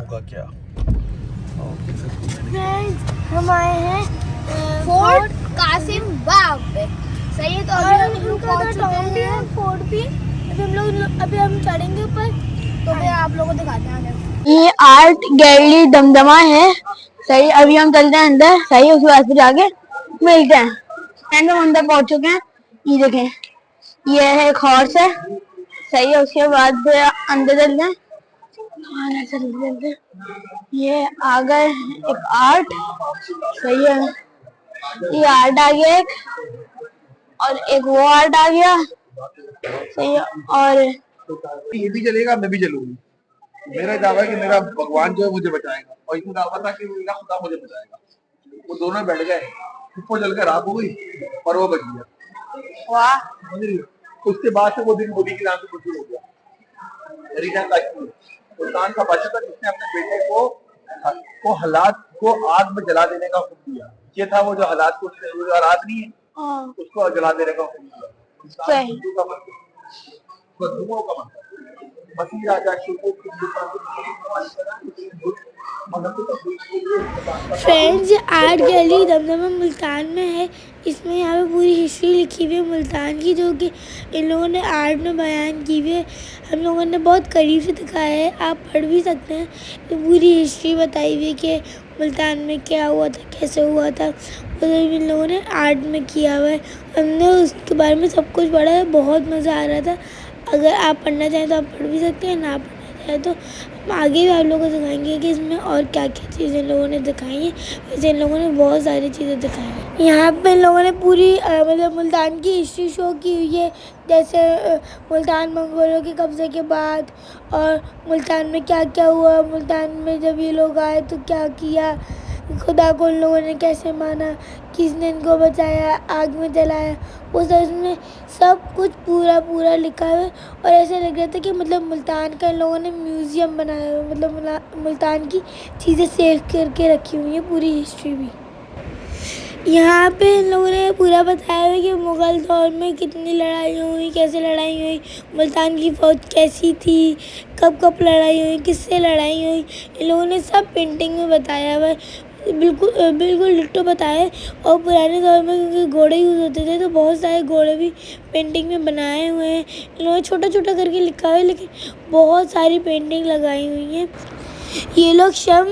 होगा क्या। हम आए हैं फोर्ट कासिम बाग पे। सही है, तो अभी हम लोग पहुंच चुके हैं फोर्ट पे। अभी हम चढ़ेंगे ऊपर, तो फिर आप लोगों को दिखाते हैं आगे। ये आर्ट गैलरी दमदमा है। सही, अभी हम चलते हैं अंदर। सही, उसके बाद फिर आगे मिलते हैं। हम अंदर पहुंच चुके हैं। ये देखें, ये है एक हॉर्स है। सही है, उसके बाद फिर अंदर चलते हैं। चलते ये आगे एक आर्ट। सही है, ये आर्ट आ गया एक, और एक वो आर्ट आ गया। सही है, और ये भी चलेगा, मैं भी चलूंगी। मेरा दावा है कि मेरा भगवान जो है मुझे बचाएगा, और इसमें दावा था कि मेरा खुदा मुझे बचाएगा। वो दोनों बैठ गए, ऊपर जलकर राख हो गई और वो बच गया। वाह। उसके बाद से वो दिन मोदी के नाम से मशहूर हो गया। रीना काश्मीर सुल्तान का बादशाह था जिसने अपने बेटे को हालात को आग में जला देने का हुक्म दिया। ये था वो जो हालात को आग नहीं है उसको जला देने का हुक्म दिया। Friends, art gallery Damdama Multan में है। इसमें यहाँ पे पूरी हिस्ट्री लिखी हुई है मुल्तान की, जो कि इन लोगों ने आर्ट में बयान की हुई है। हम लोगों ने बहुत करीब से दिखाया है, आप पढ़ भी सकते हैं। तो पूरी हिस्ट्री बताई हुई है कि मुल्तान में क्या हुआ था, कैसे हुआ था, वो सब इन लोगों ने आर्ट में किया हुआ है। हमने उसके बारे में सब कुछ पढ़ा है, बहुत मज़ा आ रहा था। अगर आप पढ़ना चाहें तो आप पढ़ भी सकते हैं, ना पढ़ना चाहें तो हम आगे भी आप लोगों को दिखाएंगे कि इसमें और क्या क्या चीज़ें इन लोगों ने दिखाई हैं। वैसे इन लोगों ने बहुत सारी चीज़ें दिखाई हैं। यहाँ पे इन लोगों ने पूरी मतलब मुल्तान की हिस्ट्री शो की हुई है, जैसे मुल्तान मंगोलों के कब्ज़े के बाद, और मुल्तान में क्या क्या हुआ, मुल्तान में जब ये लोग आए तो क्या किया, खुदा को उन लोगों ने कैसे माना, किसने इनको बचाया, आग में जलाया, वो सब इसमें सब कुछ पूरा लिखा है। और ऐसा लग रहा था कि मतलब मुल्तान का इन लोगों ने म्यूज़ियम बनाया हुआ, मतलब मुल्तान की चीज़ें सेव करके रखी हुई है, पूरी हिस्ट्री भी। यहाँ पे इन लोगों ने पूरा बताया है कि मुग़ल दौर में कितनी लड़ाई हुई, कैसे लड़ाई हुई, मुल्तान की फ़ौज कैसी थी, कब लड़ाई हुई, किससे लड़ाई हुई, इन लोगों ने सब पेंटिंग में बताया हुआ है। बिल्कुल डिट्टो बताया है। और पुराने दौर में क्योंकि घोड़े यूज़ होते थे, तो बहुत सारे घोड़े भी पेंटिंग में बनाए हुए हैं। इन लोगों ने छोटा करके लिखा हुआ है, लेकिन बहुत सारी पेंटिंग लगाई हुई हैं। ये लोग शम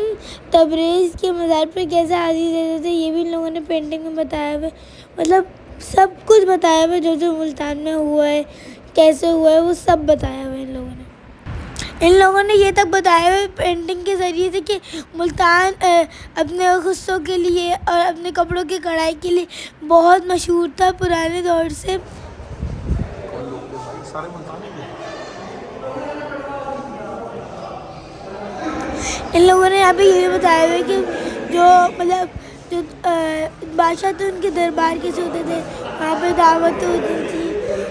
तबरेज़ के मज़ार पर कैसे हाज़िर रहते थे, ये भी इन लोगों ने पेंटिंग में बताया हुआ है। मतलब सब कुछ बताया हुआ है, जो मुल्तान में हुआ है, कैसे हुआ है, वो सब बताया हुआ है इन लोगों ने। इन लोगों ने ये तक बताया हुआ है पेंटिंग के ज़रिए से कि मुल्तान अपने खुस्सों के लिए और अपने कपड़ों की कढ़ाई के लिए बहुत मशहूर था पुराने दौर से। इन लोगों ने यहाँ पे ये भी बताया हुआ है कि जो मतलब जो बादशाह थे उनके दरबार कैसे होते थे, वहाँ पे दावत होती थी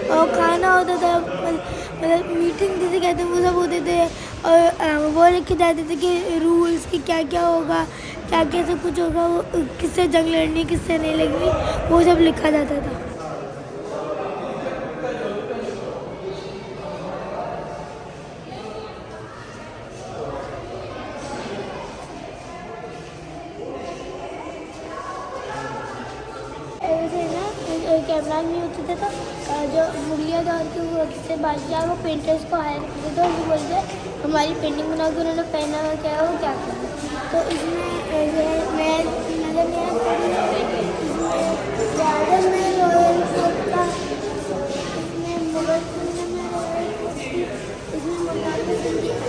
और खाना होता था, मतलब मीटिंग जिसे कहते हैं वो सब होते थे। और वो लिखे जाते थे कि रूल्स कि क्या क्या होगा, क्या क्या सब कुछ होगा, वो किससे जंग लड़नी, किससे नहीं लड़नी, वो सब लिखा जाता था। कैमरा नहीं होते थे, तो जो मुगलिया दौर के वो होते थे बादशाह, वो पेंटर्स को हायर करते थे और वो बोलते हमारी पेंटिंग बना के उन्होंने पहना हुआ क्या है वो क्या किया। तो इसमें मैं नज़र नहीं आया, इसमें रॉयल फोर्ट का, इसमें मुगल किंगडम में रॉयल फोर्ट की, इसमें मुल्तान इसमें जो है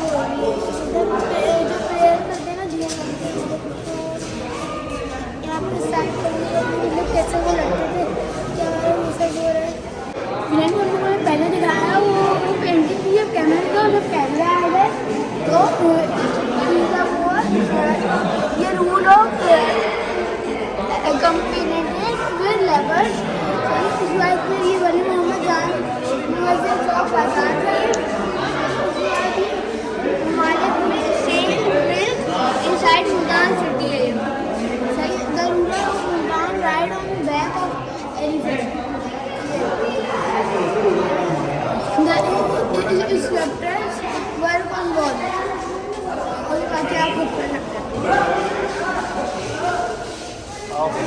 वो जो प्रेयर करते हैं ना दिया स्टार्ट करने का, मतलब कैसे वो लड़ते थे, क्या वो सब हो रहा है। मैंने उन लोगों ने पहले दिखाया वो पेंटिंग की, जब कैमरा का जब कैमरा आएगा तो ये रूल ऑफ कंपेनेटेड विद लेबर्स। इस बात में ये वली मोहम्मद जान मस्जिद ऑफ आजाद है, हमारे पूरे सेंट मिल्क इनसाइड मुल्तान सिटी है। The ruler of Multan ride on the back of elephant. The instructors friends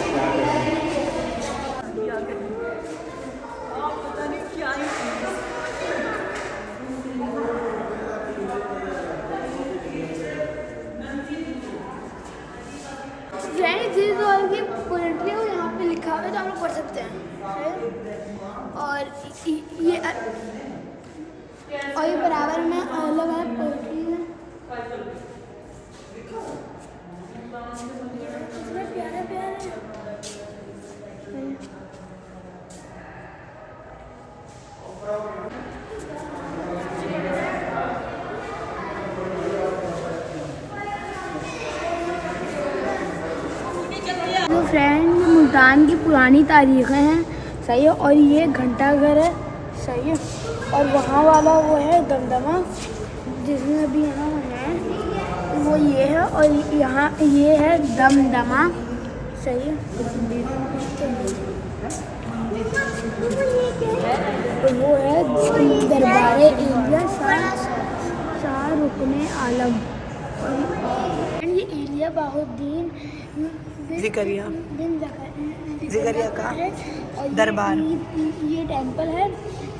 जिस दौर की पोएट्री हो यहाँ पे लिखा हुआ है तो हम लोग पढ़ सकते हैं। और ये बराबर में अलग अलग पोएट्री है। कितना प्यारा प्यारा है। तो फ्रेंड मुल्तान की पुरानी तारीखें हैं, सही है। और ये घंटा घर है, सही है। और वहाँ वाला वो है दमदमा जिसमें अभी यहाँ है, वो ये है। और यहाँ ये है दमदमा, सही है। तो वो है दरबार एलिया शाह रुकने आलम। ये एलिया बाहुद्दीन ज़िकरिया का और दरबार। ये टेंपल है,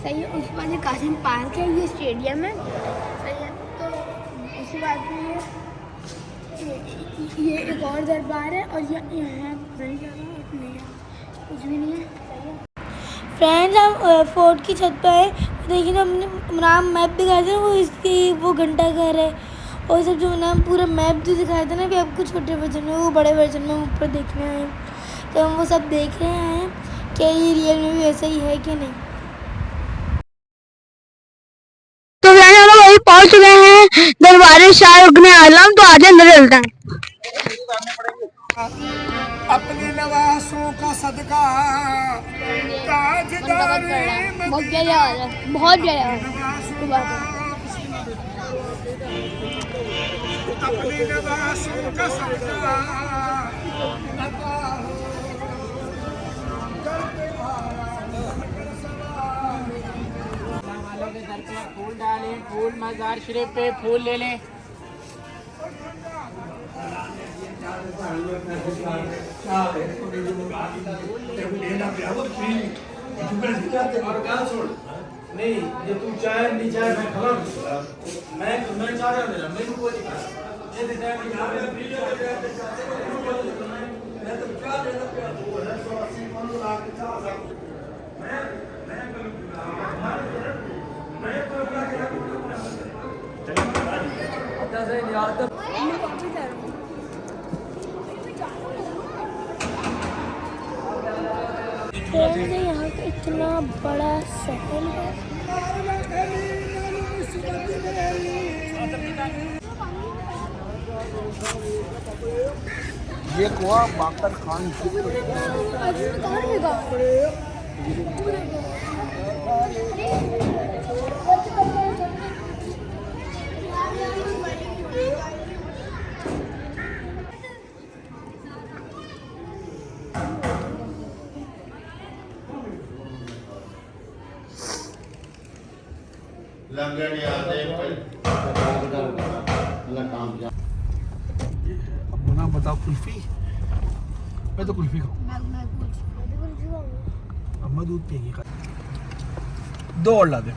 सही है। उसके बाद ये कासिम पार्क है, ये स्टेडियम है, सही है। तो उसके बाद में ये एक और दरबार है। और यहाँ कुछ भी नहीं है, सही है। फ्रेंड्स हम फोर्ट की छत पर है, देखिए तो हमने नाम मैप दिखाया था ना, वो इसकी वो घंटा घर है। और सब जो नाम पूरा मैप जो दिखाया था ना कि आपको छोटे वर्जन में, वो बड़े वर्जन में ऊपर देखने आए, तो हम वो सब देख रहे हैं कि ये रियल में भी वैसा ही है कि नहीं। तो फ्रेंड हम लोग अभी पहुंच चुके हैं दरबार शाह रुकने आलम। तो आगे अंदर चलते हैं। अपने नवासों का सदका बहुत प्यारा है, बहुत प्यारा अपने नवासों का सदका फूल डालें, फूल मज़ार शरीफ पे फूल ले लें। नहीं ये तू चाहे नहीं चाहे मैं खड़ा मैं चाह रहा हूँ मेरे को कोई ये दे मैं तो क्या देना क्या वो है 180 लाख 50 मैं तो क्या यहाँ का इतना बड़ा सहल है। ये कुआं बाकर खान लंगड़ याद है अब बताओ कुल्फी मैं तो कुल्फी खाऊं अब मैं दूध पिएंगे 2 और ला दे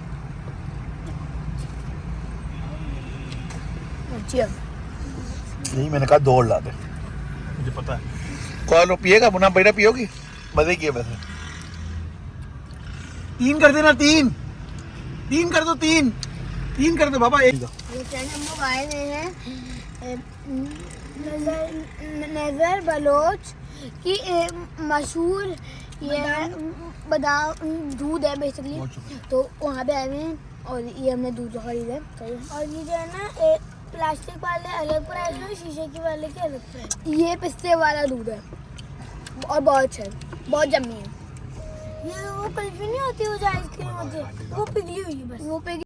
नहीं मैंने कहा 2 और ला दे मुझे पता है कौन पिएगा मुन्ना बेटा पियोगी मजे किए वैसे 3 कर देना 3 कर दो 3 कर दो बाबा एक हम लोग आए हुए हैं नज़र बलोच की मशहूर ये बादाम दूध है बेसिकली, तो वहाँ पे आए हुए हैं और ये हमने दूध खरीदा है। और ये जो है ना प्लास्टिक वाले अलग प्राइस में, शीशे की वाले के अलग प्राइस। ये पिस्ते वाला दूध है और बहुत अच्छा है, बहुत जमी है। ये वो कुल्फी नहीं होती वो जो आइसक्रीम होती है, वो पिघली हुई है बस, वो पिघली